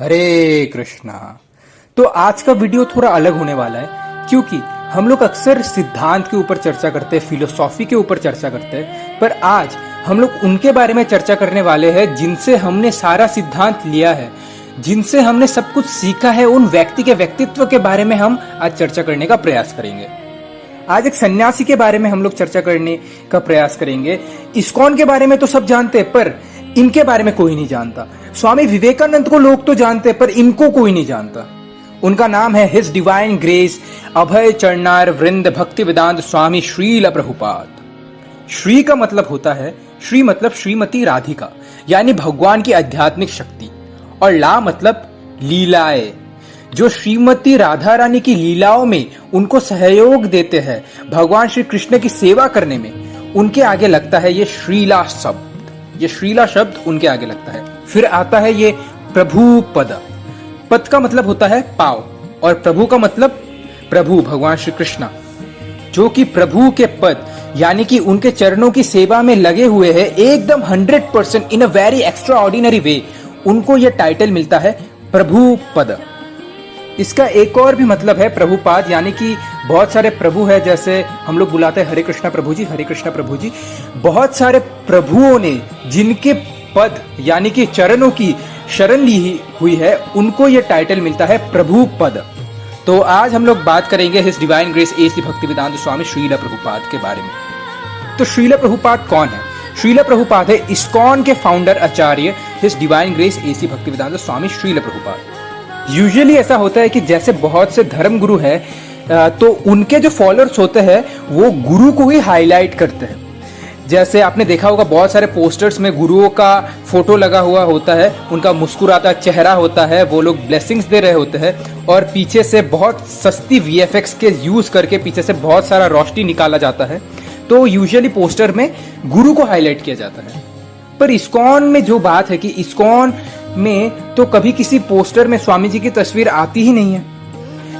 हरे कृष्णा। तो आज का वीडियो थोड़ा अलग होने वाला है क्योंकि हम लोग अक्सर सिद्धांत के ऊपर चर्चा करते हैं, फिलोसॉफी के ऊपर चर्चा करते हैं, पर आज हम लोग उनके बारे में चर्चा करने वाले हैं जिनसे हमने सारा सिद्धांत लिया है, जिनसे हमने सब कुछ सीखा है। उन व्यक्ति के व्यक्तित्व के बारे में हम आज चर्चा करने का प्रयास करेंगे। आज एक सन्यासी के बारे में हम लोग चर्चा करने का प्रयास करेंगे। इस्कॉन के बारे में तो सब जानते हैं, पर इनके बारे में कोई नहीं जानता। स्वामी विवेकानंद को लोग तो जानते हैं, पर इनको कोई नहीं जानता। उनका नाम है हिज डिवाइन ग्रेस अभय चरणार वृंद भक्ति वेदांत स्वामी श्रील प्रभुपाद। श्री का मतलब होता है, श्री मतलब श्रीमती राधिका, यानी भगवान की आध्यात्मिक शक्ति, और ला मतलब लीलाएं, जो श्रीमती राधा रानी की लीलाओं में उनको सहयोग देते हैं भगवान श्री कृष्ण की सेवा करने में, उनके आगे लगता है ये श्रीला शब्द। ये श्रीला शब्द उनके आगे लगता है। फिर आता है ये प्रभु पद। पद का मतलब होता है पाव, और प्रभु का मतलब प्रभु भगवान श्री कृष्ण, जो कि प्रभु के पद यानी कि उनके चरणों की सेवा में लगे हुए हैं एकदम 100% in a very extraordinary way. उनको यह टाइटल मिलता है प्रभु पद। इसका एक और भी मतलब है प्रभुपाद, यानी कि बहुत सारे प्रभु है, जैसे हम लोग बुलाते हैं हरे कृष्णा प्रभु जी, हरे कृष्णा प्रभु जी। बहुत सारे प्रभुओं ने जिनके पद यानी कि चरणों की शरण ली हुई है, उनको यह टाइटल मिलता है प्रभु पद। तो आज हम लोग बात करेंगे हिज डिवाइन ग्रेस एसी भक्ति वेदांत स्वामी श्रील प्रभुपाद के बारे में। तो श्रील प्रभुपाद कौन है? श्रील प्रभुपाद है इस्कॉन के फाउंडर आचार्य हिज डिवाइन ग्रेस एसी भक्ति वेदांत स्वामी श्रील प्रभुपाद। यूजुअली ऐसा होता है कि जैसे बहुत से धर्म गुरु है, तो उनके जो फॉलोअर्स होते हैं वो गुरु को ही हाईलाइट करते हैं। जैसे आपने देखा होगा बहुत सारे पोस्टर्स में गुरुओं का फोटो लगा हुआ होता है, उनका मुस्कुराता चेहरा होता है, वो लोग ब्लेसिंग्स दे रहे होते हैं, और पीछे से बहुत सस्ती VFX के यूज करके पीछे से बहुत सारा रोशनी निकाला जाता है। तो यूजुअली पोस्टर में गुरु को हाईलाइट किया जाता है। पर इस्कॉन में जो बात है कि इस्कॉन में तो कभी किसी पोस्टर में स्वामी जी की तस्वीर आती ही नहीं है।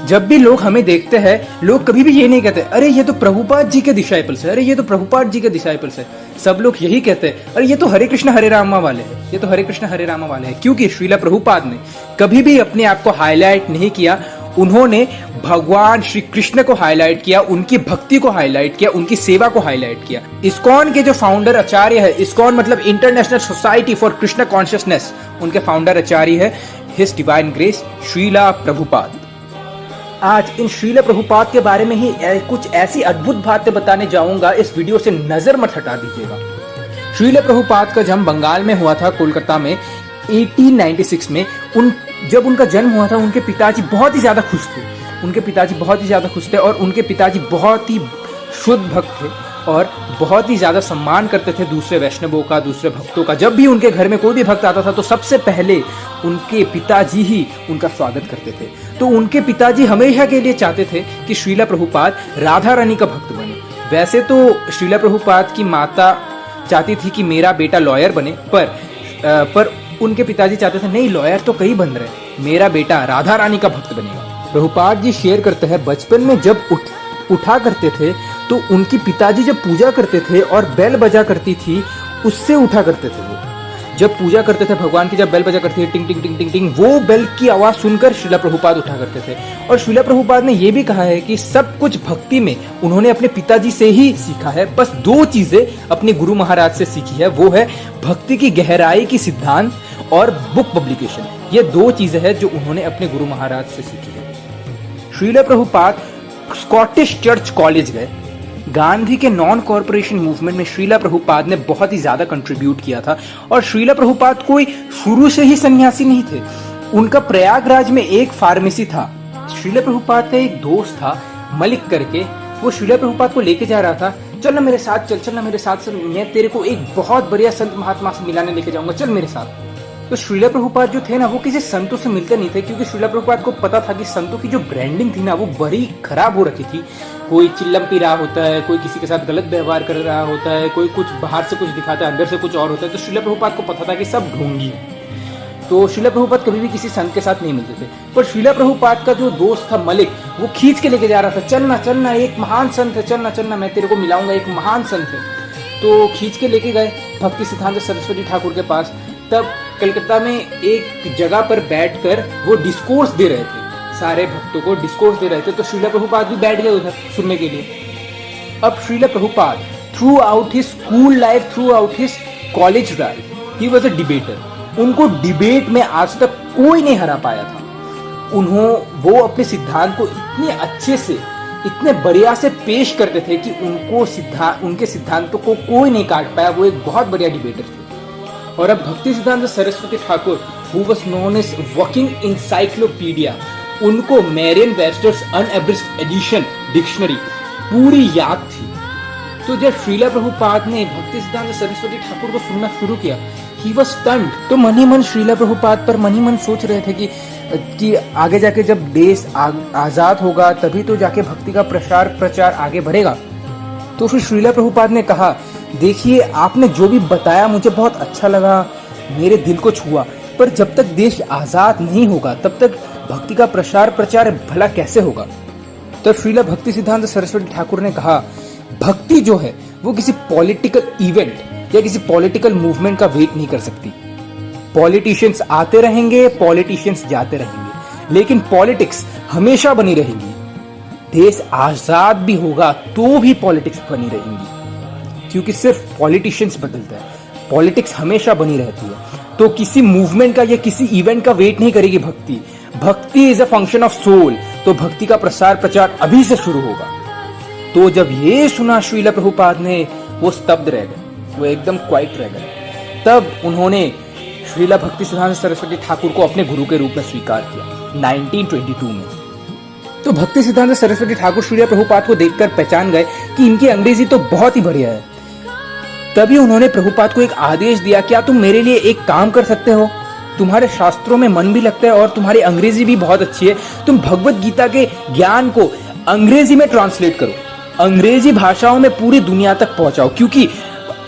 जब भी लोग हमें देखते हैं, लोग कभी भी ये नहीं कहते अरे ये तो प्रभुपाद जी के डिसाइपल्स है, अरे ये तो प्रभुपाद जी के डिसाइपल्स है। सब लोग यही कहते हैं अरे ये तो हरे कृष्ण हरे रामा वाले हैं, ये तो हरे कृष्ण हरे रामा वाले हैं। क्योंकि श्रीला प्रभुपाद ने कभी भी अपने आप को हाईलाइट नहीं किया। उन्होंने भगवान श्री कृष्ण को हाईलाइट किया, उनकी भक्ति को हाईलाइट किया, उनकी सेवा को हाईलाइट किया। इस्कॉन के जो फाउंडर आचार्य है, इस्कॉन मतलब international society for Krishna consciousness, उनके फाउंडर आचार्य है his divine grace Srila Prabhupada. आज इन श्रील प्रभुपाद के बारे में ही कुछ ऐसी अद्भुत बातें बताने जाऊंगा, इस वीडियो से नजर मत हटा दीजिएगा। श्रील प्रभुपाद का जन्म बंगाल में हुआ था, कोलकाता में 1896 में। जब उनका जन्म हुआ था, उनके पिताजी बहुत ही ज्यादा खुश थे। उनके पिताजी बहुत ही ज्यादा खुश थे और उनके पिताजी बहुत ही शुद्ध भक्त थे और बहुत ही ज्यादा सम्मान करते थे दूसरे वैष्णवों का, दूसरे भक्तों का। जब भी उनके घर में कोई भी भक्त आता था तो सबसे पहले उनके पिताजी ही उनका स्वागत करते थे। तो उनके पिताजी हमेशा के लिए चाहते थे कि श्रीला प्रभुपाद राधा रानी का भक्त बने। वैसे तो श्रीला प्रभुपाद की माता चाहती थी कि मेरा बेटा लॉयर बने, पर उनके पिताजी चाहते थे नहीं, लॉयर तो कई बन रहे, मेरा बेटा राधा रानी का भक्त बनेगा। प्रभुपाद जी शेयर करते हैं बचपन में जब उठा करते थे तो उनकी पिताजी जब पूजा करते थे और बेल बजा करती थी, उससे उठा करते थे। वो जब पूजा करते थे भगवान की, जब बेल बजा करती थी टिंग टिंग टिंग टिंग टिंग, वो बेल की आवाज सुनकर श्रीला प्रभुपाद उठा करते थे। और श्रीला प्रभुपाद ने यह भी कहा है कि सब कुछ भक्ति में उन्होंने अपने पिताजी से ही सीखा है। बस दो चीजें अपने गुरु महाराज से सीखी है, वो है भक्ति की गहराई की सिद्धांत और बुक पब्लिकेशन। ये दो चीजें हैं जो उन्होंने अपने गुरु महाराज से सीखी है। Srila Prabhupada Scottish church college गए। गांधी के नॉन कॉर्पोरेशन मूवमेंट में श्रीला प्रभुपाद ने बहुत ही ज्यादा कंट्रीब्यूट किया था। और श्रीला प्रभुपाद कोई शुरू से ही सन्यासी नहीं थे। उनका प्रयागराज में एक फार्मेसी था। श्रीला प्रभुपाद का एक दोस्त था मलिक करके, वो श्रीला प्रभुपाद को लेके जा रहा था, चल ना मेरे साथ, चल ना मेरे साथ, मैं तेरे को एक बहुत बढ़िया संत महात्मा से मिलाने लेके जाऊंगा, चल मेरे साथ। तो श्रीला प्रभुपाद जो थे ना, वो किसी संतों से मिलते नहीं थे, क्योंकि श्रीला प्रभुपाद को पता था कि संतों की जो ब्रांडिंग थी ना, वो बड़ी खराब हो रखी थी। कोई चिल्लम पी रहा होता है, कोई किसी के साथ गलत व्यवहार कर रहा होता है, कोई कुछ बाहर से कुछ दिखाता है, अंदर से कुछ और होता है। तो श्रीला प्रभुपाद को पता था कि सब ढोंगी है। तो श्रीला प्रभुपाद कभी भी किसी संत के साथ नहीं मिलते थे। पर श्रीला प्रभुपाद का जो दोस्त था मलिक, वो खींच के लेके जा रहा था, चलना एक महान संत है, चलना मैं तेरे को मिलाऊंगा, एक महान संत है। तो खींच के लेके गए भक्ति सिद्धांत सरस्वती ठाकुर के पास। तब कलकत्ता में एक जगह पर बैठकर वो डिस्कोर्स दे रहे थे, सारे भक्तों को डिस्कोर्स दे रहे थे। तो श्रीला प्रभुपाद भी बैठ गए उधर सुनने के लिए। अब Srila Prabhupada throughout his school life, throughout his college life, he was a debater. उनको डिबेट में आज तक कोई नहीं हरा पाया था। वो अपने सिद्धांत को इतने अच्छे से, इतने बढ़िया से पेश करते थे कि उनके सिद्धांतों को कोई नहीं काट पाया। वो एक बहुत बढ़िया डिबेटर थे। और अब Bhakti Siddhanta Saraswati Thakur, who was known as walking encyclopedia, उनको Merriam Webster's unabridged edition dictionary पूरी याद थी। तो जब श्रीला प्रभुपाद ने भक्ति सिद्धांत सरस्वती ठाकुर को सुनना शुरू किया, ही वाज स्टन्ड। तो मन ही मन श्रीला प्रभुपाद पर मन ही मन सोच रहे थे कि आगे जाके जब देश आजाद होगा तभी तो जाके भक्ति का प्रचार आगे बढ़ेगा। तो फिर श्रीला प्रभुपाद ने कहा, देखिए आपने जो भी बताया मुझे बहुत अच्छा लगा, मेरे दिल को छुआ, पर जब तक देश आजाद नहीं होगा तब तक भक्ति का प्रचार भला कैसे होगा। तो श्रीला भक्ति सिद्धांत सरस्वती ठाकुर ने कहा, भक्ति जो है वो किसी पॉलिटिकल इवेंट या किसी पॉलिटिकल मूवमेंट का वेट नहीं कर सकती। पॉलिटिशियंस आते रहेंगे, पॉलिटिशियंस जाते रहेंगे, लेकिन पॉलिटिक्स हमेशा बनी रहेगी। देश आजाद भी होगा तो भी पॉलिटिक्स बनी रहेंगी, क्योंकि सिर्फ पॉलिटिशियंस बदलता है, पॉलिटिक्स हमेशा बनी रहती है। तो किसी मूवमेंट का या किसी इवेंट का वेट नहीं करेगी भक्ति। Bhakti is a function of soul. तो भक्ति का प्रचार अभी से शुरू होगा। तो जब ये सुना श्रीला प्रभुपाद ने, वो स्तब्ध रह गए, वो एकदम क्वाइट रह गए। तब उन्होंने श्रीला भक्ति सिद्धांत सरस्वती ठाकुर को अपने गुरु के रूप में स्वीकार किया 1922 में। तो भक्ति सिद्धांत सरस्वती ठाकुर श्रीला प्रभुपाद को देखकर पहचान गए कि इनकी अंग्रेजी तो बहुत ही बढ़िया है। तभी उन्होंने प्रभुपाद को एक आदेश दिया, क्या तुम मेरे लिए एक काम कर सकते हो? तुम्हारे शास्त्रों में मन भी लगता है और तुम्हारी अंग्रेजी भी बहुत अच्छी है, तुम भगवत गीता के ज्ञान को अंग्रेजी में ट्रांसलेट करो, अंग्रेजी भाषाओं में पूरी दुनिया तक पहुंचाओ। क्योंकि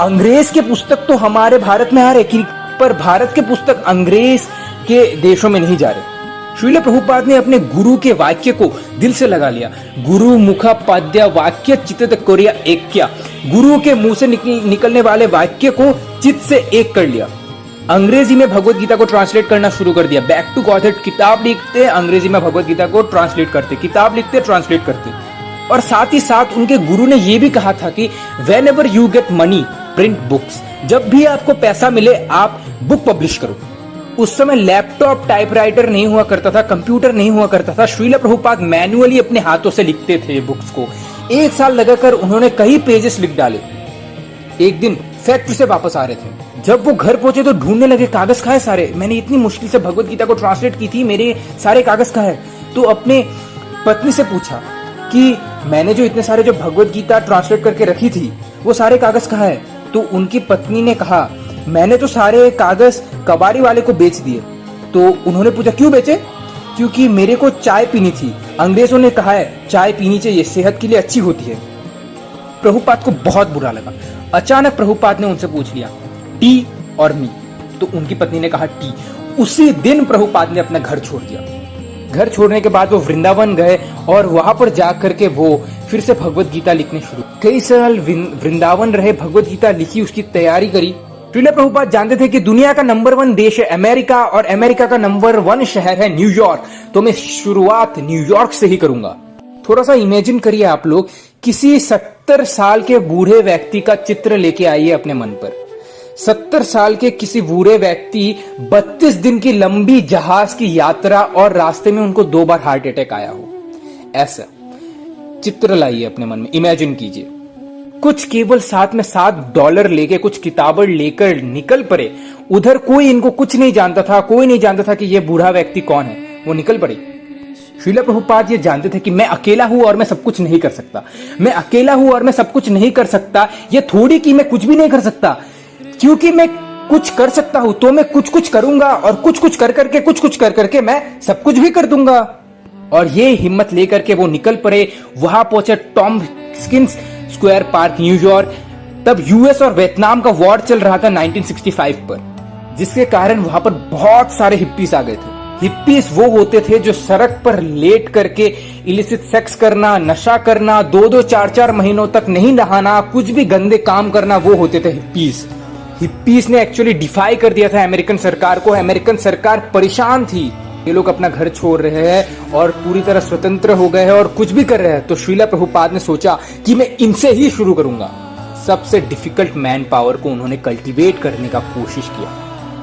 अंग्रेज के पुस्तक तो हमारे भारत में आ रहे, पर भारत के पुस्तक अंग्रेज के देशों में नहीं जा रहे। श्रील प्रभुपाद ने अपने गुरु के वाक्य को दिल से लगा लिया। गुरु मुखा पाद्य वाक्य चित्त कोरिया एक किया। गुरु के मुंह से निकलने वाले वाक्य को चित्त से एक कर लिया। अंग्रेजी में भगवत गीता को ट्रांसलेट करना शुरू कर दिया। बैक टू गॉड, किताब लिखते, अंग्रेजी में भगवत गीता को ट्रांसलेट करते, किताब लिखते, ट्रांसलेट करते। और साथ ही साथ उनके गुरु ने यह भी कहा था कि when ever you get money print books, जब भी आपको पैसा मिले आप बुक पब्लिश करो। उस समय लैपटॉप, टाइपराइटर नहीं हुआ करता था, कंप्यूटर नहीं हुआ करता था। श्रील प्रभुपाद मैन्युअली अपने हाथों से लिखते थे बुक्स को। 1 साल लगाकर उन्होंने कई पेजेस लिख डाले। एक दिन फैक्ट्री से वापस आ रहे थे, जब वो घर पहुंचे तो ढूंढने लगे कागज कहाँ है सारे, मैंने इतनी मुश्किल से भगवत गीता को ट्रांसलेट की थी, मेरे सारे कागज कहाँ है। तो अपने पत्नी से पूछा कि मैंने जो इतने सारे जो भगवत गीता ट्रांसलेट करके रखी थी वो सारे कागज कहाँ है। तो उनकी पत्नी ने कहा, मैंने तो सारे कागज कबाड़ी वाले को बेच दिए। तो उन्होंने पूछा क्यों बेचे? क्योंकि मेरे को चाय पीनी थी, अंग्रेजों ने कहा है चाय पीनी चाहिए, सेहत के लिए अच्छी होती है। प्रभुपाद को बहुत बुरा लगा। अचानक प्रभुपाद ने उनसे पूछ लिया टी और मी। तो उनकी पत्नी ने कहा टी। उसी दिन प्रभुपाद ने अपना घर छोड़ दिया। घर छोड़ने के बाद वो वृंदावन गए और वहां पर जाकर के वो फिर से भगवत गीता लिखने शुरू। कई साल वृंदावन रहे, भगवत गीता लिखी, उसकी तैयारी करी। श्रील प्रभुपाद जानते थे कि दुनिया का नंबर 1 देश है अमेरिका और अमेरिका का नंबर 1 शहर है न्यूयॉर्क, तो मैं शुरुआत न्यूयॉर्क से ही करूंगा। थोड़ा सा इमेजिन करिए आप लोग, किसी 70 साल के बूढ़े व्यक्ति का चित्र लेके आइए अपने मन पर। 70 साल के किसी बूढ़े व्यक्ति, 32 दिन की लंबी जहाज की यात्रा और रास्ते में उनको 2 बार हार्ट अटैक आया हो, ऐसा चित्र लाइए अपने मन में, इमेजिन कीजिए। कुछ केवल साथ में $7 लेके कुछ किताबें लेकर निकल पड़े। उधर कोई इनको कुछ नहीं जानता था, कोई नहीं जानता था कि ये बूढ़ा व्यक्ति कौन है। वो निकल पड़े। श्रील प्रभुपाद ये जानते थे कि मैं अकेला हूं और मैं सब कुछ नहीं कर सकता, मैं अकेला हूं और मैं सब कुछ नहीं कर सकता। ये थोड़ी कि मैं कुछ भी नहीं कर सकता, क्योंकि मैं कुछ कर सकता हूं तो मैं कुछ कुछ करूंगा और कुछ कुछ कर करके मैं सब कुछ भी कर दूंगा। और ये हिम्मत लेकर के वो निकल पड़े। वहां पहुंचे टॉम्किंस स्क्वायर पार्क, न्यूयॉर्क। तब यूएस और वियतनाम का वॉर चल रहा था 1965 पर, जिसके कारण वहां पर बहुत सारे हिप्पीस आ गए थे। हिप्पीस वो होते थे जो सड़क पर लेट करके इलिसिट सेक्स करना, नशा करना, 2-2, 4-4 महीनों तक नहीं नहाना, कुछ भी गंदे काम करना, वो होते थे हिप्पीस। हिप्पीज ने एक्चुअली डिफाई कर दिया था अमेरिकन सरकार को। अमेरिकन सरकार परेशान थी, ये लोग अपना घर छोड़ रहे हैं और पूरी तरह स्वतंत्र हो गए हैं और कुछ भी कर रहे हैं। तो श्रीला प्रभुपाद ने सोचा कि मैं इनसे ही शुरू करूंगा। सबसे डिफिकल्ट मैन पावर को उन्होंने कल्टीवेट करने का कोशिश किया,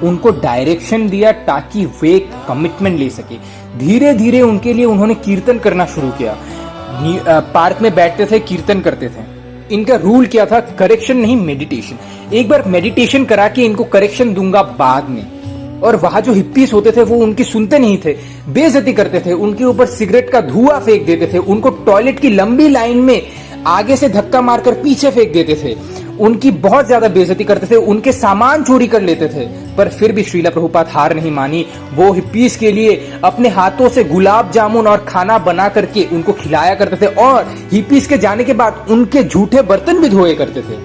उनको डायरेक्शन दिया ताकि वे कमिटमेंट ले सके। धीरे धीरे उनके लिए उन्होंने कीर्तन करना शुरू किया। पार्क में बैठते थे, कीर्तन करते थे। इनका रूल क्या था? करेक्शन नहीं, मेडिटेशन। एक बार मेडिटेशन करा के इनको करेक्शन दूंगा बाद में। और वहां जो हिप्पीस होते थे वो उनकी सुनते नहीं थे, बेइज्जती करते थे, उनके ऊपर सिगरेट का धुआं फेंक देते थे, उनको टॉयलेट की लंबी लाइन में आगे से धक्का मारकर पीछे फेंक देते थे, उनकी बहुत ज्यादा बेइज्जती करते थे, उनके सामान चोरी कर लेते थे। पर फिर भी श्रीला प्रभुपाद हार नहीं मानी। वो हिप्पीस के लिए अपने हाथों से गुलाब जामुन और खाना बना करके उनको खिलाया करते थे और हिप्पीस के जाने के बाद उनके झूठे बर्तन भी धोए करते थे।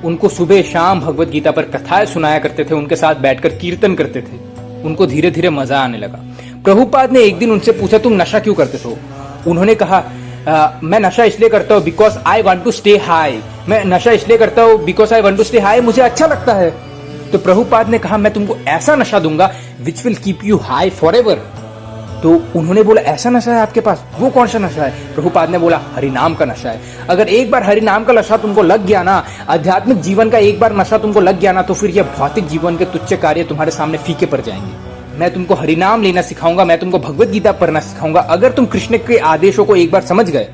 उनको सुबह शाम भगवत गीता पर कथाएं सुनाया करते थे, उनके साथ बैठकर कीर्तन करते थे। उनको धीरे धीरे मजा आने लगा। प्रभुपाद ने एक दिन उनसे पूछा, तुम नशा क्यों करते हो? उन्होंने कहा, मैं नशा इसलिए करता हूँ because I want to stay high. मैं नशा इसलिए करता हूँ because I want to stay high, मुझे अच्छा लगता है। तो प्रभुपाद ने कहा, मैं तुमको ऐसा नशा दूंगा which will keep you high for ever. तो उन्होंने बोला, ऐसा नशा है आपके पास? वो कौन सा नशा है? प्रभुपाद ने बोला, हरिनाम का नशा है। अगर एक बार हरिनाम का नशा तुमको लग गया ना, आध्यात्मिक जीवन का एक बार नशा तुमको लग गया ना, तो फिर यह भौतिक जीवन के तुच्छ कार्य तुम्हारे सामने फीके पड़ जाएंगे। मैं तुमको हरिनाम लेना सिखाऊंगा, मैं तुमको भगवत गीता पढ़ना सिखाऊंगा। अगर तुम कृष्ण के आदेशों को एक बार समझ गए,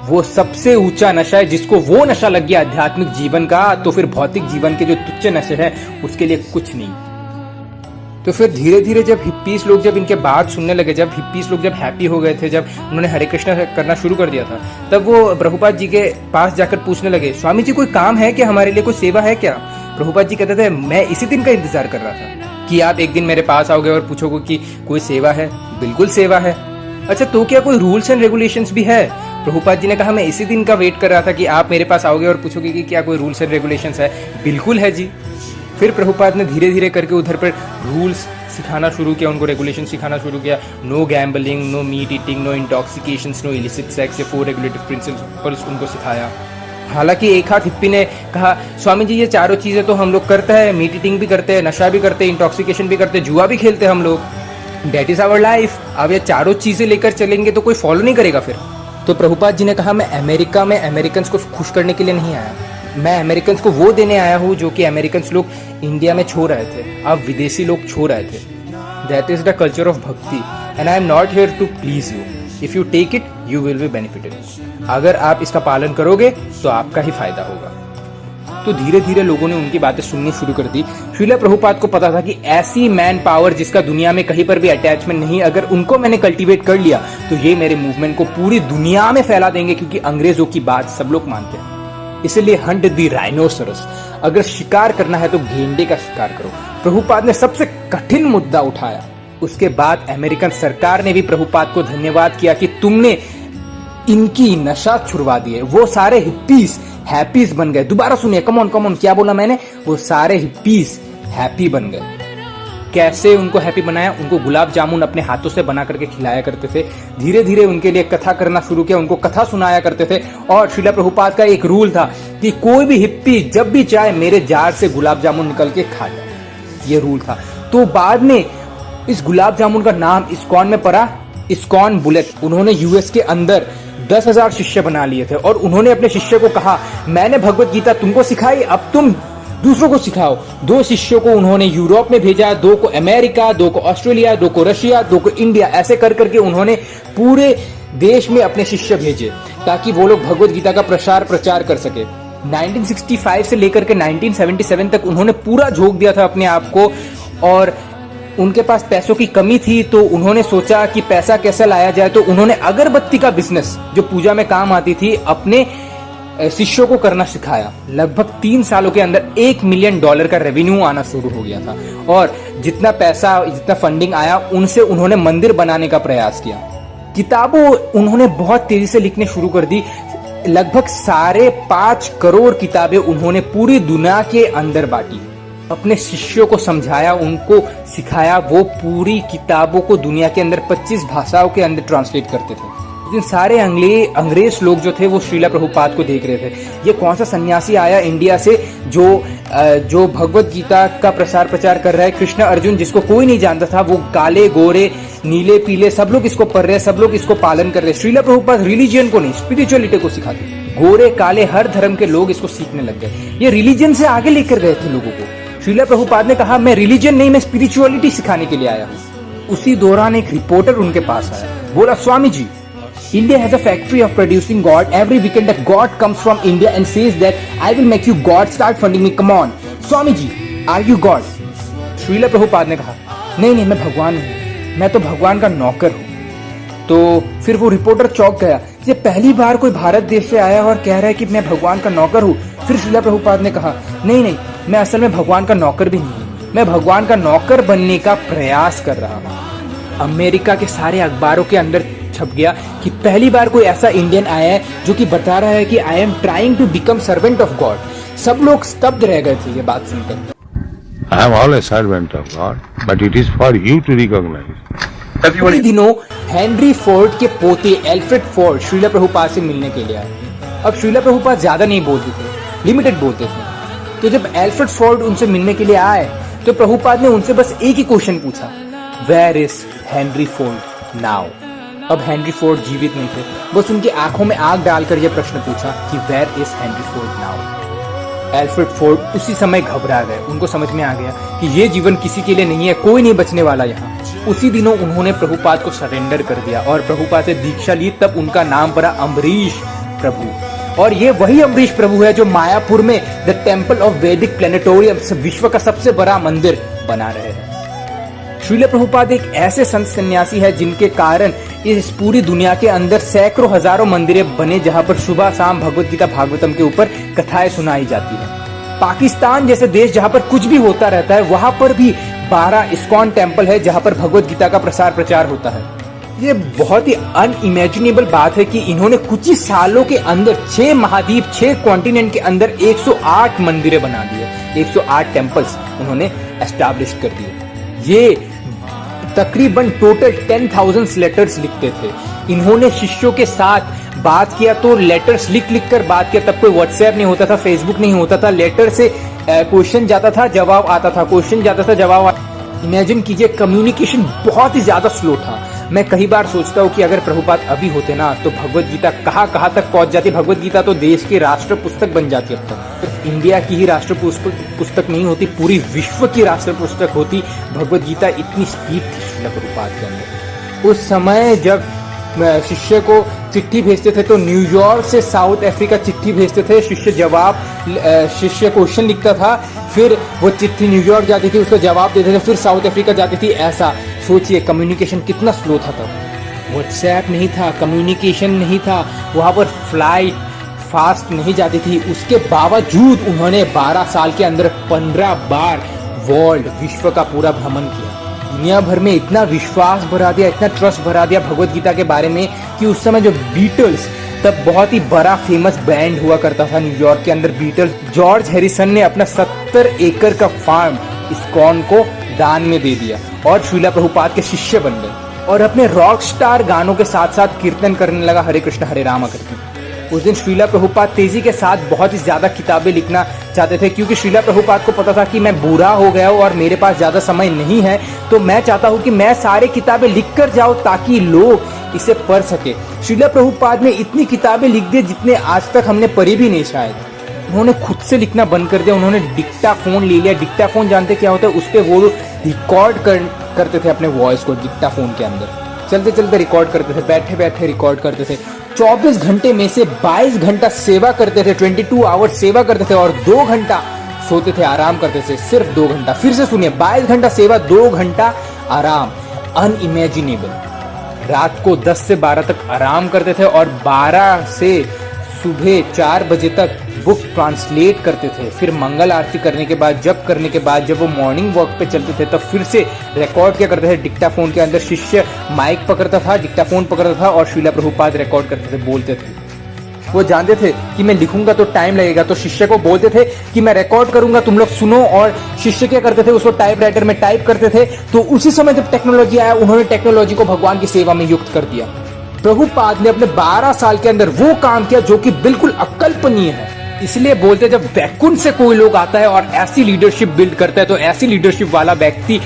वो सबसे ऊंचा नशा है। जिसको वो नशा लग गया आध्यात्मिक जीवन का, तो फिर भौतिक जीवन के जो तुच्छ नशे हैं उसके लिए कुछ नहीं। तो फिर धीरे धीरे जब हिप्पीस लोग जब इनके बात सुनने लगे, जब हिप्पीस लोग जब हैप्पी हो गए थे, जब उन्होंने हरे कृष्ण करना शुरू कर दिया था, तब वो प्रभुपाद जी के पास जाकर पूछने लगे, स्वामी जी कोई काम है क्या, हमारे लिए कोई सेवा है क्या? प्रभुपाद जी कहते थे, मैं इसी दिन का इंतजार कर रहा था कि आप एक दिन मेरे पास आओगे और पूछोगे कि कोई सेवा है। बिल्कुल सेवा है। अच्छा, तो क्या कोई रूल्स एंड रेगुलेशंस भी है? प्रभुपाद जी ने कहा, मैं इसी दिन का वेट कर रहा था कि आप मेरे पास आओगे और पूछोगे कि क्या कोई रूल्स एंड रेगुलेशंस है। बिल्कुल है जी। फिर प्रभुपाद ने धीरे धीरे करके उधर पर रूल्स सिखाना शुरू किया, उनको रेगुलेशन सिखाना शुरू किया। No gambling, no meat eating, no intoxications, no illicit sex, ये 4 रेगुलेटिव प्रिंसिपल्स उनको सिखाया। हालांकि एक हाथ हिप्पी ने कहा, स्वामी जी ये चारों चीजें तो हम लोग करते हैं, मीट ईटिंग भी करते हैं, नशा भी करते हैं, इंटॉक्सिकेशन भी करते हैं, जुआ भी खेलते हैं हम लोग, दैट इज आवर लाइफ। अब ये चारों चीजें लेकर चलेंगे तो कोई फॉलो नहीं करेगा फिर। तो प्रभुपाद जी ने कहा, मैं अमेरिका में अमेरिकन्स को खुश करने के लिए नहीं आया, मैं अमेरिकन्स को वो देने आया हूँ जो कि अमेरिकन्स लोग इंडिया में छो रहे थे, अब विदेशी लोग छो रहे थे। That is the culture of bhakti and I am not here to please you. If you take it you will be benefited. अगर आप इसका पालन करोगे तो आपका ही फायदा होगा। तो धीरे धीरे लोगों ने उनकी बातें सुननी शुरू कर दी। श्रीला प्रभुपाद को पता था कि ऐसी मैन पावर जिसका दुनिया में कहीं पर भी अटैचमेंट नहीं, अगर उनको मैंने कल्टीवेट कर लिया तो ये मेरे मूवमेंट को पूरी दुनिया में फैला देंगे, क्योंकि अंग्रेजों की बात सब लोग मानते हैं। इसलिए हंट द राइनोसरस, अगर शिकार करना है तो गेंडे का शिकार करो। प्रभुपाद ने सबसे कठिन मुद्दा उठाया। उसके बाद अमेरिकन सरकार ने भी प्रभुपाद को धन्यवाद किया कि तुमने इनकी नशा छुड़वा दिए। वो सारे हिप्पीस हैप्पीस बन गए। दोबारा सुनिए, कम ऑन क्या बोला मैंने? वो सारे हिप्पीस हैप्पी बन गए। कैसे उनको हैप्पी बनाया? उनको गुलाब जामुन अपने हाथों से बना करके खिलाया करते थे। धीरे धीरे उनके लिए कथा करना शुरू किया, उनको कथा सुनाया करते थे। और श्रीला प्रभुपाद का एक रूल था कि कोई भी हिप्पी जब भी चाहे मेरे जार से गुलाब जामुन निकल के खा जाए, ये रूल था। तो बाद में इस गुलाब जामुन का नाम इस्कॉन में पड़ा, इस्कॉन बुलेट। उन्होंने यूएस के अंदर 10,000 शिष्य बना लिए थे और उन्होंने अपने शिष्य को कहा, मैंने भगवत गीता तुमको सिखाई, अब तुम दूसरों को सिखाओ। 2 शिष्यों को उन्होंने यूरोप में भेजा, 2 को अमेरिका, 2 को ऑस्ट्रेलिया, 2 को रशिया, 2 को इंडिया। ऐसे कर करके उन्होंने पूरे देश में अपने शिष्य भेजे ताकि वो लोग भगवत गीता का प्रचार कर सके। 1965 से लेकर के 1977 तक उन्होंने पूरा झोंक दिया था अपने आप को। और उनके पास पैसों की कमी थी तो उन्होंने सोचा कि पैसा कैसे लाया जाए। तो उन्होंने अगरबत्ती का बिजनेस जो पूजा में काम आती थी अपने शिष्यों को करना सिखाया। लगभग 3 सालों के अंदर $1 मिलियन का रेवेन्यू आना शुरू हो गया था। और जितना पैसा, जितना फंडिंग आया, उनसे उन्होंने मंदिर बनाने का प्रयास किया। किताबों उन्होंने बहुत तेजी से लिखने शुरू कर दी। लगभग 5.5 करोड़ किताबें उन्होंने पूरी दुनिया के अंदर बांटी। अपने शिष्यों को समझाया, उनको सिखाया। वो पूरी किताबों को दुनिया के अंदर 25 भाषाओं के अंदर ट्रांसलेट करते थे। सारे अंग्रेज लोग जो थे वो श्रीला प्रभुपाद को देख रहे थे। ये कौन सा सन्यासी आया इंडिया से जो जो भगवत गीता का प्रसार प्रचार कर रहा है कृष्ण अर्जुन, जिसको कोई नहीं जानता था, वो काले गोरे नीले पीले सब लोग इसको पढ़ रहे हैं, सब लोग इसको पालन कर रहे हैं। श्रीला प्रभुपाद रिलीजन को नहीं, स्पिरिचुअलिटी को सिखाते। गोरे काले हर धर्म के लोग इसको सीखने लग गए। ये रिलीजन से आगे लेकर गए थे लोगों को। श्रीला प्रभुपाद ने कहा मैं रिलीजन नहीं, मैं स्पिरिचुअलिटी सिखाने के लिए आया हूँ। उसी दौरान एक रिपोर्टर उनके पास आया, बोला Swami ji, India has a factory of producing God. Every weekend a God comes from India and says that I will make you God. Start funding me. Come on, Swami ji, are you God? Srila Prabhupada ने कहा नहीं नहीं, मैं भगवान हूँ, मैं तो भगवान का नौकर हूँ। तो फिर वो रिपोर्टर चौंक गया, ये पहली बार कोई भारत देश से आया और कह रहा है कि मैं भगवान का नौकर हूँ। फिर श्रीला प्रभुपाद ने कहा नहीं नहीं, मैं असल में भगवान का नौकर भी नहीं हूँ, मैं भगवान का नौकर बनने का प्रयास कर रहा हूँ। अमेरिका के सारे अखबारों के अंदर छप गया कि पहली बार कोई ऐसा इंडियन आया है जो कि बता रहा है कि I am trying to become servant of God. सब लोग स्तब्ध रह गए थे ये बात सुनकर। I am always servant of God, but it is for you to recognise. उन्हीं दिनों हेनरी फोर्ड के पोते एल्फ्रेड फोर्ड श्रीला प्रभुपाद से मिलने के लिए आए। अब श्रीला प्रभुपाद ज्यादा नहीं बोलते थे, लिमिटेड बोलते थे। तो जब एल्फ्रेड फोर्ड उनसे मिलने के लिए आए तो प्रभुपाद ने उनसे बस एक ही क्वेश्चन पूछा, where is Henry Ford now? अब हेनरी फोर्ड जीवित नहीं थे, बस उनकी आंखों में आग डालकर यह प्रश्न पूछा कि where is Henry Ford now? Alfred Ford उसी समय घबरा गए। उनको समझ में आ गया कि ये जीवन किसी के लिए नहीं है, कोई नहीं बचने वाला यहाँ। उसी दिनों उन्होंने प्रभुपाद को सरेंडर कर दिया और प्रभुपाद से दीक्षा ली। तब उनका नाम पड़ा अम्बरीश प्रभु। और ये वही अम्बरीश प्रभु है जो मायापुर में द टेम्पल ऑफ वैदिक प्लेनेटोरियम, विश्व का सबसे बड़ा मंदिर बना रहे हैं। श्रीला प्रभुपाद एक ऐसे संत सन्यासी है जिनके कारण इस पूरी दुनिया के अंदर सैकड़ों हजारों मंदिरें बने, जहां पर सुबह शाम भगवत गीता भागवतम के ऊपर कथाएं सुनाई जाती है। पाकिस्तान जैसे देश जहां पर कुछ भी होता रहता है, वहां पर भी 12 इस्कॉन टेम्पल है जहां पर भगवत गीता का प्रसार प्रचार होता है। ये बहुत ही अनइमेजिनेबल बात है कि इन्होंने कुछ ही सालों के अंदर 6 महाद्वीप 6 कॉन्टिनेंट के अंदर 108 मंदिरें बना दिए, 108 टेम्पल्स उन्होंने एस्टैब्लिश कर दिए। ये तकरीबन टोटल 10,000 लेटर्स लिखते थे। इन्होंने शिष्यों के साथ बात किया तो लेटर्स लिख लिख कर बात किया। तब कोई व्हाट्सएप नहीं होता था, फेसबुक नहीं होता था, लेटर से क्वेश्चन जाता था, जवाब आता था, क्वेश्चन जाता था, जवाब। इमेजिन कीजिए, कम्युनिकेशन बहुत ही ज्यादा स्लो था। मैं कई बार सोचता हूँ कि अगर प्रभुपाद अभी होते ना तो भगवत गीता कहाँ तक पहुंच जाती। भगवत गीता तो देश की राष्ट्र पुस्तक बन जाती। अब तक इंडिया की ही राष्ट्र पुस्तक नहीं होती, पूरी विश्व की राष्ट्र पुस्तक होती। भगवत गीता इतनी स्पीड थी श्रीला प्रभुपाद के अंदर। उस समय जब शिष्य को चिट्ठी भेजते थे तो न्यूयॉर्क से साउथ अफ्रीका चिट्ठी भेजते थे। शिष्य क्वेश्चन लिखता था, फिर वो चिट्ठी न्यूयॉर्क जाती थी, उसका जवाब देते थे, फिर साउथ अफ्रीका जाती थी। ऐसा सोचिए कम्युनिकेशन कितना स्लो था तब। व्हाट्सएप नहीं था, कम्युनिकेशन नहीं था, वहां पर फ्लाइट फास्ट नहीं जाती थी। उसके बावजूद उन्होंने 12 साल के अंदर 15 बार वर्ल्ड विश्व का पूरा भ्रमण किया। दुनिया भर में इतना विश्वास भरा दिया, इतना ट्रस्ट भरा दिया भगवत गीता के बारे में कि उस समय जो बीटल्स, तब बहुत ही बड़ा फेमस बैंड हुआ करता था न्यूयॉर्क के अंदर, बीटल्स। जॉर्ज हैरिसन ने अपना 70 एकड़ का फार्म इस्कॉन को दान में दे दिया और श्रीला प्रभुपाद के शिष्य बन गए और अपने रॉक स्टार गानों के साथ साथ कीर्तन करने लगा, हरे कृष्ण हरे राम करके। उस दिन श्रीला प्रभुपाद तेजी के साथ बहुत ही ज्यादा किताबें लिखना चाहते थे, क्योंकि श्रीला प्रभुपाद को पता था कि मैं बूढ़ा हो गया हूँ और मेरे पास ज्यादा समय नहीं है, तो मैं चाहता हूँ कि मैं सारे किताबें लिख कर जाऊँ ताकि लोग इसे पढ़ सके। श्रीला प्रभुपाद ने इतनी किताबें लिख दी जितने आज तक हमने पढ़ी भी नहीं शायद। उन्होंने खुद से लिखना बंद कर दिया, उन्होंने डिक्टाफोन ले लिया। डिक्टाफोन जानते क्या होता है? उस पर वो रिकॉर्ड करते थे अपने वॉइस को डिक्टाफोन के अंदर, चलते चलते रिकॉर्ड करते थे, बैठे बैठे रिकॉर्ड करते थे। 24 घंटे में से 22 घंटा सेवा करते थे, 22 आवर्स सेवा करते थे और 2 घंटा सोते थे, आराम करते थे, सिर्फ 2 घंटा। फिर से सुनिए, 22 घंटा सेवा, 2 घंटा आराम। अनइमेजिनेबल। रात को 10 से 12 तक आराम करते थे और 12 से सुबह 4 बजे तक बुक ट्रांसलेट करते थे। फिर मंगल आरती करने के बाद, जप करने के बाद, जब वो मॉर्निंग वॉक पे चलते थे तब फिर से रिकॉर्ड क्या करते थे डिक्टाफोन के अंदर। शिष्य माइक पकड़ता था, डिक्टाफोन पकड़ता था और श्रीला प्रभुपाद रिकॉर्ड करते थे, बोलते थे। वो जानते थे कि मैं लिखूंगा तो टाइम लगेगा, तो शिष्य को बोलते थे कि मैं रिकॉर्ड करूंगा, तुम लोग सुनो। और शिष्य क्या करते थे, उसको टाइपराइटर में टाइप करते थे। तो उसी समय जब टेक्नोलॉजी आया, उन्होंने टेक्नोलॉजी को भगवान की सेवा में युक्त कर दिया। प्रभुपाद ने अपने 12 साल के अंदर वो काम किया जो कि बिल्कुल अकल्पनीय है। इसलिए बोलते हैं जब वैकुंठ से कोई लोग आता है और ऐसी लीडरशिप बिल्ड करता है तो ऐसी लीडरशिप वाला व्यक्ति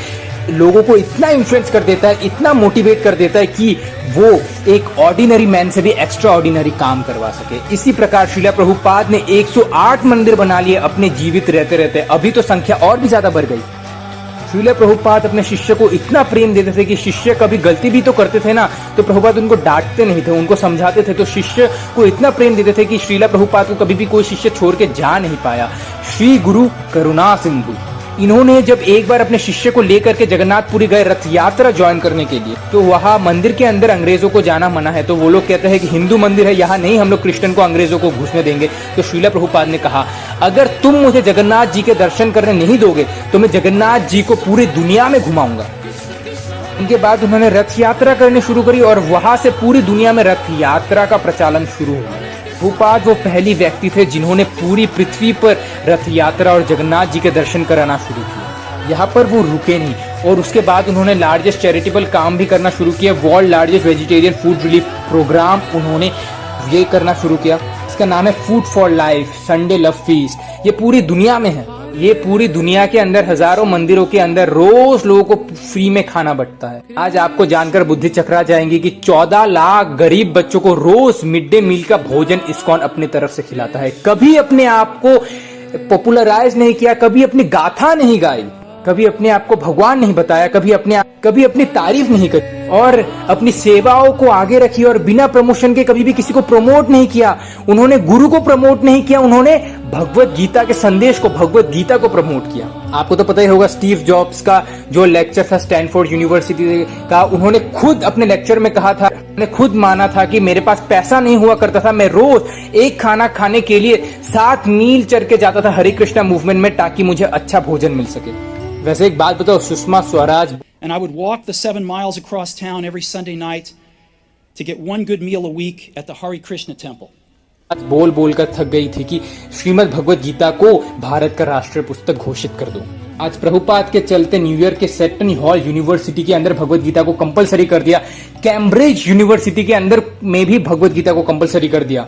लोगों को इतना इन्फ्लुएंस कर देता है, इतना मोटिवेट कर देता है कि वो एक ऑर्डिनरी मैन से भी एक्स्ट्रा ऑर्डिनरी काम करवा सके। इसी प्रकार श्रीला प्रभुपाद ने 108 मंदिर बना लिए अपने जीवित रहते रहते। अभी तो संख्या और भी ज्यादा बढ़ गई। श्रीला प्रभुपाद अपने शिष्य को इतना प्रेम देते थे कि शिष्य कभी गलती भी तो करते थे ना, तो प्रभुपाद उनको डांटते नहीं थे, उनको समझाते थे। तो शिष्य को इतना प्रेम देते थे कि श्रीला प्रभुपाद को कभी भी कोई शिष्य छोड़ के जा नहीं पाया। श्री गुरु करुणा सिंधु, इन्होंने जब एक बार अपने शिष्य को लेकर के जगन्नाथपुरी गए रथ यात्रा ज्वाइन करने के लिए, तो वहां मंदिर के अंदर अंग्रेजों को जाना मना है। तो वो लोग कहते हैं कि हिंदू मंदिर है, यहाँ नहीं हम लोग क्रिश्चियन को अंग्रेजों को घुसने देंगे। तो श्रीला प्रभुपाद ने कहा, अगर तुम मुझे जगन्नाथ जी के दर्शन करने नहीं दोगे तो मैं जगन्नाथ जी को पूरी दुनिया में घुमाऊंगा। उनके बाद उन्होंने रथ यात्रा करनी शुरू करी और वहां से पूरी दुनिया में रथ यात्रा का प्रचलन शुरू हुआ। प्रभुपाद वो पहली व्यक्ति थे जिन्होंने पूरी पृथ्वी पर रथ यात्रा और जगन्नाथ जी के दर्शन कराना शुरू किया। यहाँ पर वो रुके नहीं और उसके बाद उन्होंने लार्जेस्ट चैरिटेबल काम भी करना शुरू किया। World largest vegetarian food relief programme उन्होंने ये करना शुरू किया। इसका नाम है food for life, Sunday love feast. ये पूरी दुनिया में है। ये पूरी दुनिया के अंदर हजारों मंदिरों के अंदर रोज लोगों को फ्री में खाना बंटता है। आज आपको जानकर बुद्धि चकरा जाएंगी कि 14 लाख गरीब बच्चों को रोज मिड डे मील का भोजन इस्कॉन अपनी तरफ से खिलाता है। कभी अपने आप को पॉपुलराइज नहीं किया, कभी अपनी गाथा नहीं गाई, कभी अपने आप को भगवान नहीं बताया, कभी अपनी तारीफ नहीं करी और अपनी सेवाओं को आगे रखी और बिना प्रमोशन के कभी भी किसी को प्रमोट नहीं किया। उन्होंने गुरु को प्रमोट नहीं किया, उन्होंने भगवत गीता के संदेश को, भगवत गीता को प्रमोट किया। आपको तो पता ही होगा स्टीव जॉब्स का जो लेक्चर था स्टैनफोर्ड यूनिवर्सिटी का, उन्होंने खुद अपने लेक्चर में कहा था, उन्होंने खुद माना था कि मेरे पास पैसा नहीं हुआ करता था, मैं रोज एक खाना खाने के लिए 7 मील चल के जाता था हरे कृष्णा मूवमेंट में ताकि मुझे अच्छा भोजन मिल सके। वैसे एक बात बताओ, Sushma Swaraj, And I would walk the 7 miles across town every Sunday night to get one good meal a week at the Hare Krishna temple. आज बोल बोल कर थक गई थी कि श्रीमद् भगवत गीता को भारत का राष्ट्रीय पुस्तक घोषित कर दो। आज प्रभुपाद के चलते न्यूयॉर्क के सेटन हॉल यूनिवर्सिटी के अंदर भगवत गीता को कंपलसरी कर दिया। कैम्ब्रिज यूनिवर्सिटी के अंदर में भी भगवत गीता को कंपलसरी कर दिया।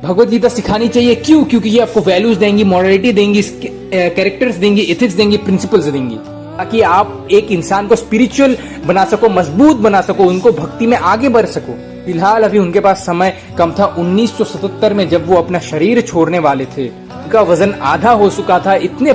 भगवत गीता सिखानी चाहिए, क्यों? क्योंकि ये आपको वैल्यूज देंगी, मॉरलिटी देंगी, कैरेक्टर्स देंगी, एथिक्स देंगी, प्रिंसिपल्स देंगी, ताकि आप एक इंसान को स्पिरिचुअल बना सको, मजबूत बना सको, उनको भक्ति में आगे बढ़ सको। फिलहाल अभी उनके पास समय कम था। 1977 में जब वो अपना शरीर छोड़ने वाले थे, उनका वजन आधा हो चुका था। इतने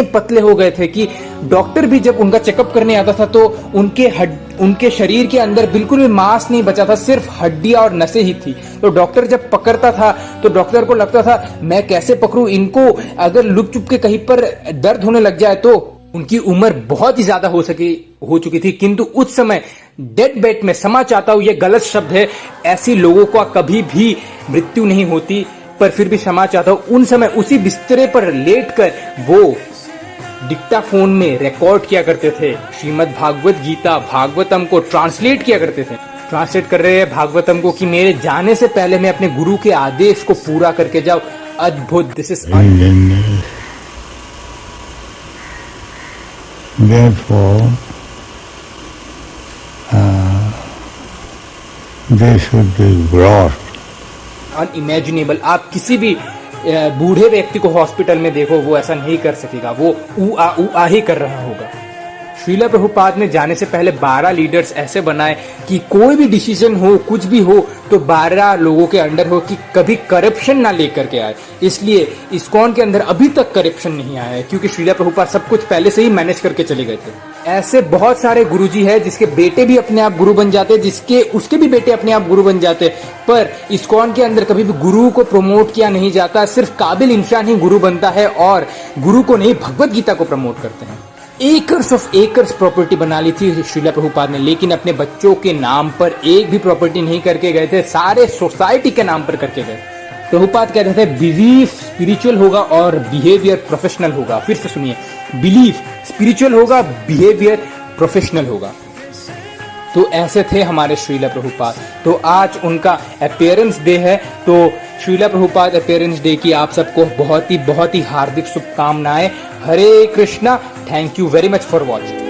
पतले हो गए थे कि डॉक्टर भी जब उनका चेकअप करने आता था तो उनके शरीर के अंदर बिल्कुल भी मांस नहीं बचा था, सिर्फ हड्डियां और नसें ही थी। तो डॉक्टर जब पकड़ता था तो डॉक्टर को लगता था मैं कैसे पकड़ूं इनको, अगर लुक चुप के कहीं पर दर्द होने लग जाए तो। उनकी उम्र बहुत ही ज्यादा हो चुकी थी, किंतु उस समय डेड बेड में, क्षमा चाहता हूं ये गलत शब्द है, ऐसी लोगों का कभी भी मृत्यु नहीं होती, पर फिर भी क्षमा चाहता हूं, उन समय उसी बिस्तरे पर लेटकर वो डिक्टाफोन में रिकॉर्ड किया करते थे। श्रीमद् भागवत गीता, भागवतम को ट्रांसलेट किया करते थे। ट्रांसलेट कर रहे हैं भागवतम को कि मेरे जाने से पहले मैं अपने गुरु के आदेश को पूरा करके जाऊं। अद्भुत, this is Therefore, they should be brought. Unimaginable. आप किसी भी बूढ़े व्यक्ति को हॉस्पिटल में देखो, वो ऐसा नहीं कर सकेगा, वो ऊ आ ही कर रहा होगा। श्रीला प्रभुपाद ने जाने से पहले 12 लीडर्स ऐसे बनाए कि कोई भी डिसीजन हो, कुछ भी हो, तो 12 लोगों के अंडर हो कि कभी करप्शन ना लेकर के आए। इसलिए इस्कॉन के अंदर अभी तक करप्शन नहीं आया है, क्योंकि श्रीला प्रभुपाद सब कुछ पहले से ही मैनेज करके चले गए थे। ऐसे बहुत सारे गुरुजी हैं जिसके बेटे भी अपने आप गुरु बन जाते, उसके भी बेटे अपने आप गुरु बन जाते, पर इस्कॉन के अंदर कभी भी गुरु को प्रमोट किया नहीं जाता। सिर्फ काबिल इंसान ही गुरु बनता है और गुरु को नहीं, भगवत गीता को प्रमोट करते हैं। एकर्स प्रॉपर्टी बना ली थी श्रीला प्रभुपाद ने, लेकिन अपने बच्चों के नाम पर एक भी प्रॉपर्टी नहीं करके गए थे, सारे सोसाइटी के नाम पर करके गए। प्रभुपाद कहते थे बिलीफ स्पिरिचुअल होगा और बिहेवियर प्रोफेशनल होगा। फिर से सुनिए, बिलीफ स्पिरिचुअल होगा, बिहेवियर प्रोफेशनल होगा। तो ऐसे थे हमारे श्रीला प्रभुपाद। तो आज उनका अपीयरेंस डे है, तो श्रीला प्रभुपाद अपीयरेंस डे की आप सबको बहुत ही हार्दिक शुभकामनाएं। Hare Krishna. Thank you very much for watching.